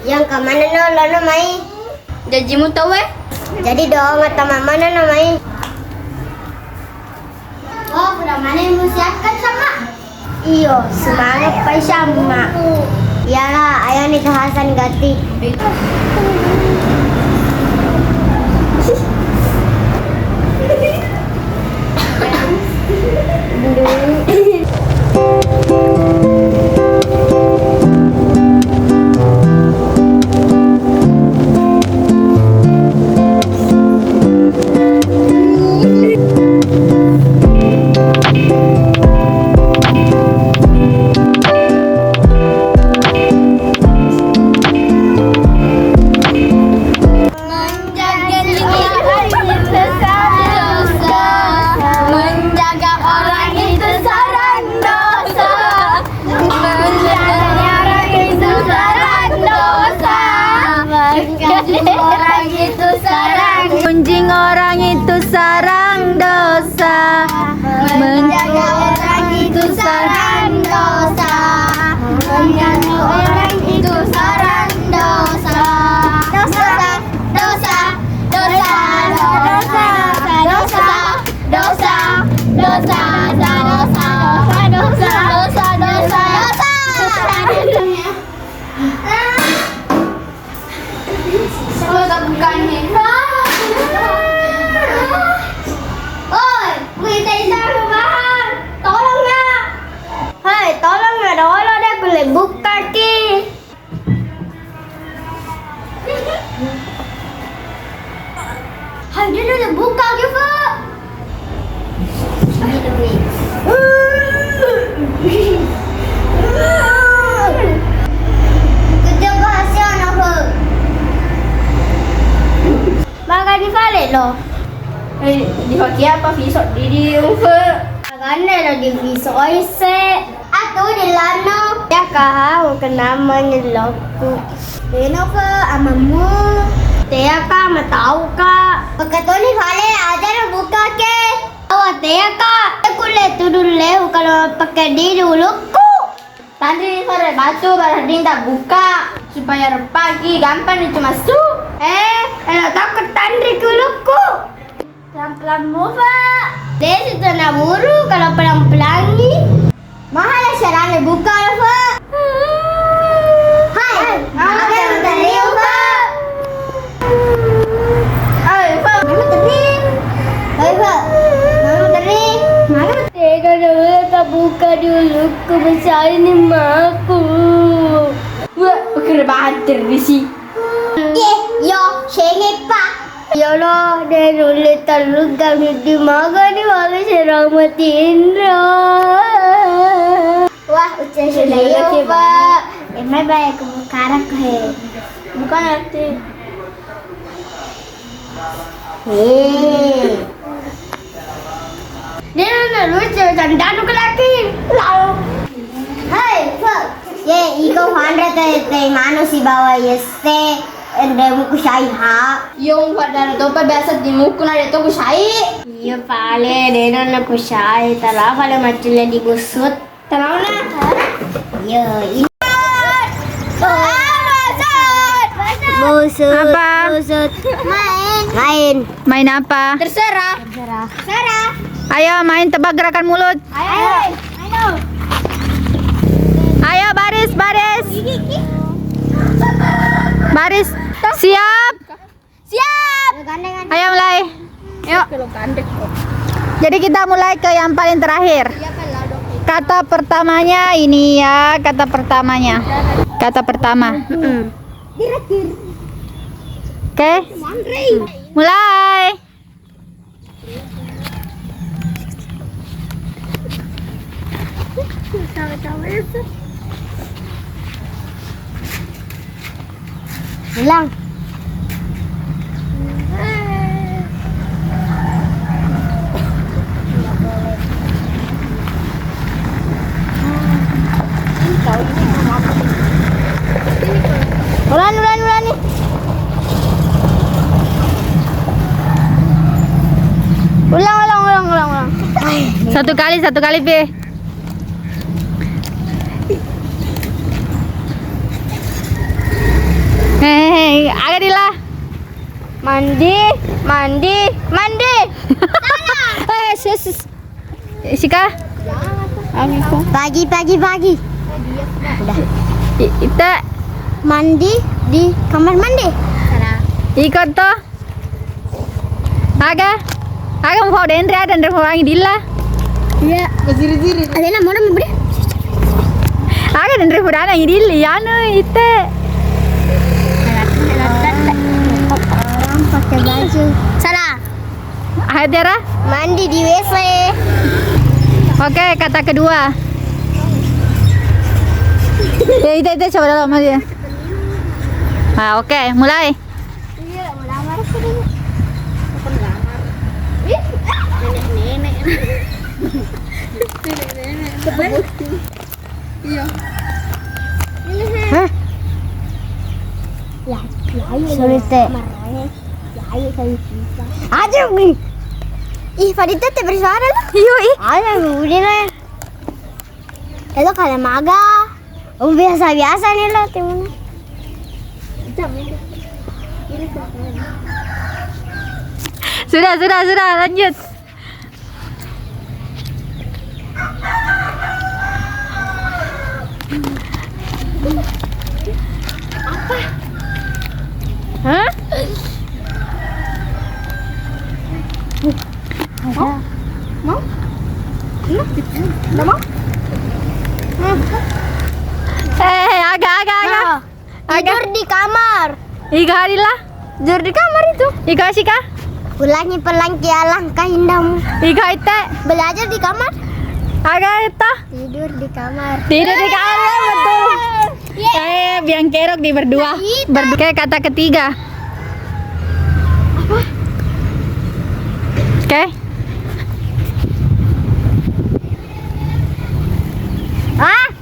Yang ke mana no mai? Jadi mu tahu Jadi dong atau mana no mai? Oh, udah mana yang mau siapkan sama? Iyo, semangat pa sama. Iyalah, ayo nih ke Hasan ganti. Mengunjing orang itu sarang dosa. Menjaga orang itu sarang dosa. Menjaga orang itu sarang dosa. Dosa, dosa, dosa, dosa, dosa, dosa, dosa, dosa, dosa, dosa, Semoga bukan Oi, kita sama bahan. Tolong na. Hai, tolong na. Dolo deh boleh buka ki. Hai, dia udah buka gitu. Kerja bahasa apa? Makan di balik loh. Di hoki apa visok di ufe. Maganda na di viso ise. Ato di lano. Ya kaha kenama ni loko. Deno ka amamu. Teya ka matao ka. Pagkatoni vale aja na buka ke. Awa teya ka. Kule tudulle kalau pakai di duluku. Tadi sore batu baru tak buka supaya pagi gampang itu masuk. Kalau takut tandri kuluku. Pelan-pelan mo Pak. Desi itu na buru kalau pelan-pelan ni. Mahal syarane buka ya Pak. Hai, mama tadi Pak. Ayo Pak, Mama tadi. Hai Pak. Mama tadi. Mama tega dulu tak buka dulu kebesaran ni maku. wah kira banter di sini. Yo, sengit Pak. Ya Allah, dia nulis terlalu gak di maga ni wala serama Indra. Wah, ucap sudah ya Pak. Emang banyak kebukaran ke. Bukan nanti. Dia nak lucu dan danu ke laki. Lalu. Hai, Pak. Ye, iko handra te mano si bawa yeste. Ende muku syai ha. Yung pada dopa biasa di muku na itu ku syai. Iya pale, deno na ku syai. Tala pale macule digusut. Tenang na. Iya, ini. Busut. Apa? Busut. Main. Main apa? Terserah. Sarah. Ayo main tebak gerakan mulut. Ayo. Ayo. Ayo baris, baris. Baris. Siap. Siap. Gandengan. Ayo mulai. Yuk. Jadi kita mulai ke yang paling terakhir. Kata pertamanya ini ya, kata pertamanya. Kata pertama. Oke. Mulai. Hilang. Ulang. Satu kali, Pi. Hei, agak dilah. Mandi. Sus. Sika. Pagi. Udah. Ita Mandi di kamar mandi. ikut toh. Aga mau bawa Dendra dan mau wangi Dilla. Iya. Ziri. Adela mau beri. Aga Dendra mau wangi Dilla ya no ite. Orang pakai baju. Salah. Hadera. Mandi di WC. Oke, kata kedua. Ya, ite coba dalam aja. Nah, oke, mulai. Iya, melamar sih. Aku melamar. Nenek. Nenek. Iya. Hah? Ya, sulit teh. Aja nih. Ih, Fadita teh bersuara lah. Iyo, ih. Ada udah lah. Itu kalau maga. Biasa nih lah timnya. Sudah, lanjut. Apa? Hah? Mau? Mau? Agak. Tidur di kamar. Iga harilah. Tidur di kamar itu. Iga Sika. Ulangi pelangki alangkah indahmu. Iga ite. Belajar di kamar. Aga ita. Tidur di kamar. Tidur di kamar betul. Biang kerok di berdua. Oke, kata ketiga. Oke. Hah?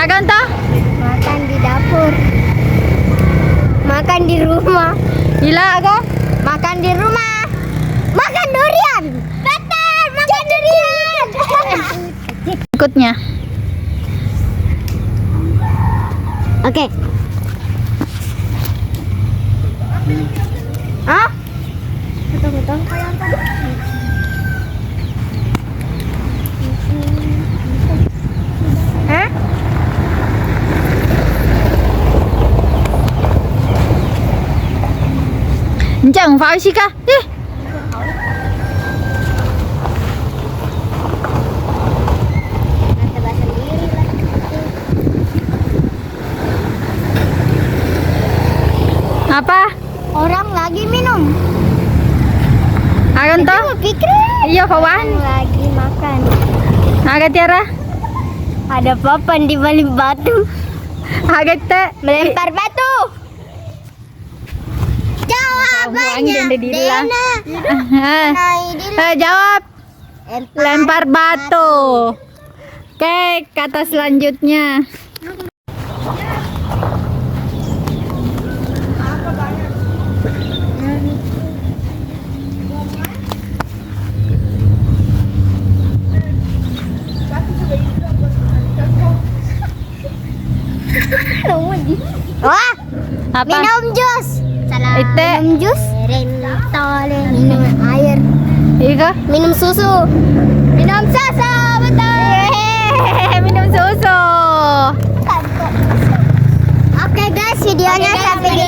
Agan toh? Makan di dapur. Makan di rumah. Gila aga? Makan di rumah. Makan durian. Betul, makan durian. Ikutnya. Oke. Hah? Betul kayak tadi. Hah? Encang, Fau Sika. Ih. Tebak sendiri lah. Apa? Orang lagi minum. Agan toh? Pikir. Iya, kawan. Lagi makan. Aga Tiara. Ada papan di balik batu. Aga te. Melempar batu. Jawabannya Dila. Dena. Jawab. Lempar batu. Oke, kata selanjutnya. Wah, Apa? minum jus. Salah. Ite. Minum jus. Minum air. Ika. Minum susu. Minum susu, betul. Minum susu. Oke guys, videonya sampai di